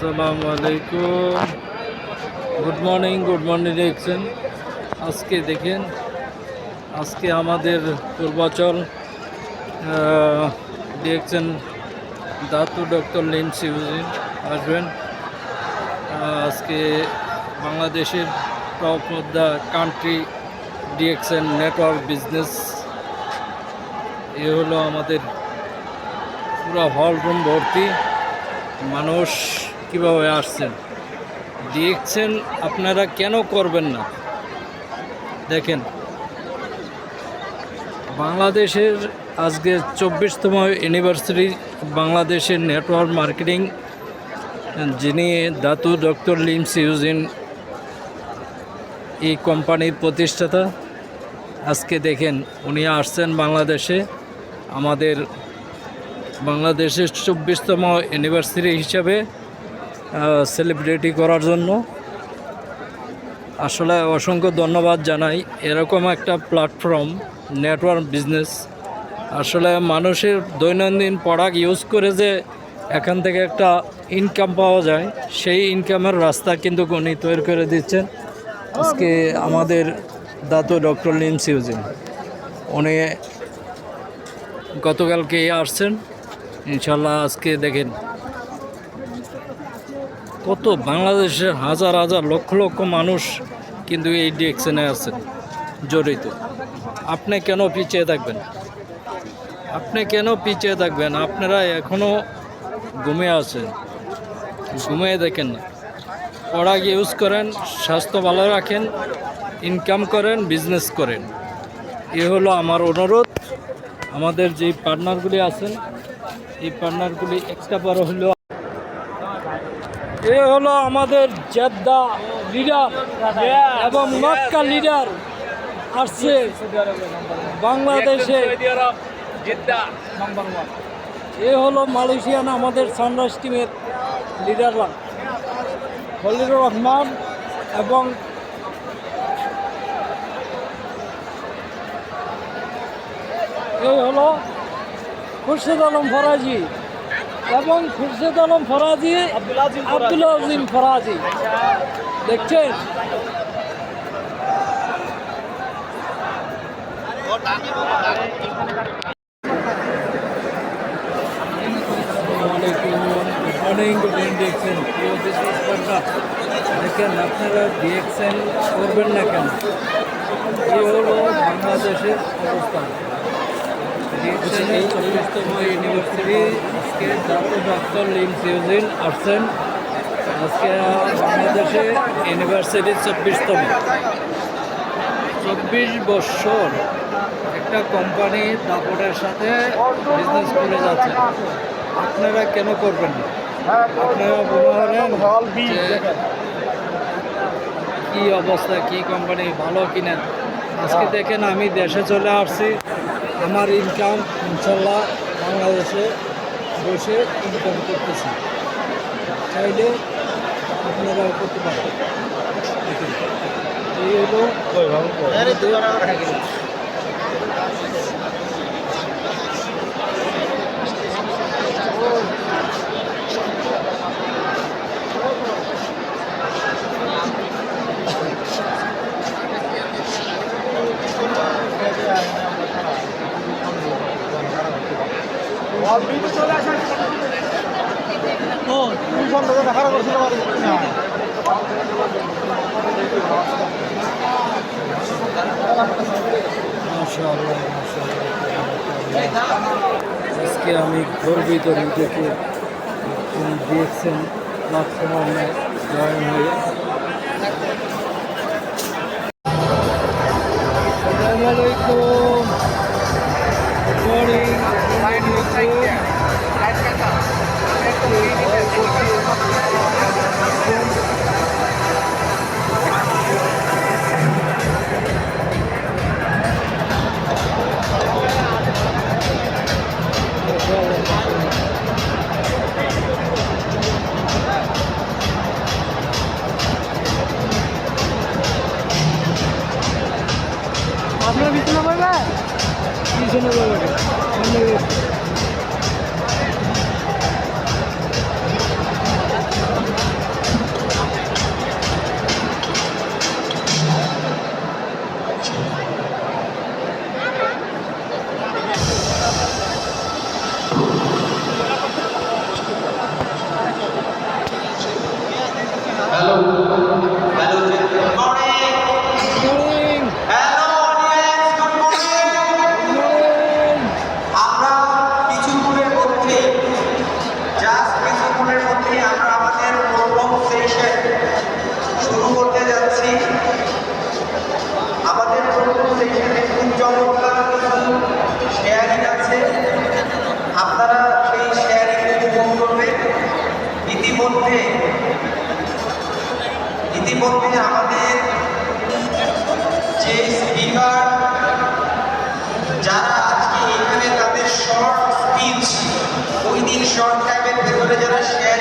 আসসালামু আলাইকুম, good morning দেখছেন। আজকে দেখেন, আজকে আমাদের পূর্বাচল দেখছেন দাতু ডক্টর লিমস ইউজিন আসবেন। আজকে বাংলাদেশের top of the country DXN network business, এ হলো আমাদের পুরো হল রুম ভর্তি মানুষ। কীভাবে আসছেন দেখছেন, আপনারা কেন করবেন না? দেখেন, বাংলাদেশের আজকে 24তম অ্যানিভার্সারি বাংলাদেশের নেটওয়ার্ক মার্কেটিং, যিনি দাতু ডক্টর লিমস ইউজিন এই কোম্পানির প্রতিষ্ঠাতা। আজকে দেখেন উনি আসছেন বাংলাদেশে আমাদের বাংলাদেশের 24তম অ্যানিভার্সারি হিসাবে সেলিব্রেটি করার জন্য। আসলে অসংখ্য ধন্যবাদ জানাই। এরকম একটা প্ল্যাটফর্ম নেটওয়ার্ক বিজনেস, আসলে মানুষের দৈনন্দিন প্রোডাক্ট ইউজ করে যে এখান থেকে একটা ইনকাম পাওয়া যায়, সেই ইনকামের রাস্তা কিন্তু উনি তৈরি করে দিচ্ছেন। আজকে আমাদের দাতু ডক্টর লিমস ইউজিন উনি গতকালকে আসছেন, ইনশাল্লাহ আজকে দেখেন কত বাংলাদেশের হাজার হাজার লক্ষ লক্ষ মানুষ কিন্তু এই ডিএক্সএনে আছেন জড়িত। আপনি কেন পিছিয়ে থাকবেন? আপনারা এখনও ঘুমিয়ে আছেন, ঘুমিয়ে দেখেন না। প্রোডাক্ট ইউজ করেন, স্বাস্থ্য ভালো রাখেন, ইনকাম করেন, বিজনেস করেন। এ হলো আমার অনুরোধ। আমাদের যেই পার্টনারগুলি আছেন, এই পার্টনারগুলি একটা বড় হলো, এ হলো আমাদের জেদ্দা লিডার এবং মক্কা লিডার আসছে বাংলাদেশে। এ হলো মালয়েশিয়ান আমাদের সানরাইজ টিমের লিডাররা খলিলুর রহমান এবং এই হলো খুরশেদ আলম ফরাজি এবং খুরশেদ আলম ফরাজি, আব্দুল আজিম ফরাজি। দেখছেন দেখছেন দেখেন, আপনারা ডিএক্সএন করবেন না কেন? এই হলো বাংলাদেশের অবস্থান। ডিএক্সএনের 40তম ইউনিভার্সিটি আজকে দাতু ডক্টর লিমস ইউজিন আসছেন। আজকে বাংলাদেশে ইউনিভার্সিটির 24তম। 24 বছর একটা কোম্পানি দাপটের সাথে বিজনেস করে যাচ্ছে, আপনারা কেন করবেন না? আপনারা মনে করেন কি অবস্থা, কি কোম্পানি ভালো কিনা। আজকে দেখেন আমি দেশে চলে আসছি, আমার ইনকাম ইনশাল্লাহ বাংলাদেশে বসে ইনকাম করতেছি। চাইলে আপনারাও করতে পারেন। এই হলো আজকে আমি গর্বিত নিজেকে ডিএক্সএন প্ল্যাটফর্মে জয়েন হয়ে। আসসালামু আলাইকুম, গুড মর্নিং। আপনার বিছানা পাবে? পিছনে যাবে। ইতিমধ্যে আমাদের যে স্পিকার যারা আজকে এখানে তাদের শর্ট স্পিচ ওই দিন শর্ট টাইমের ভেতরে যারা শেয়ার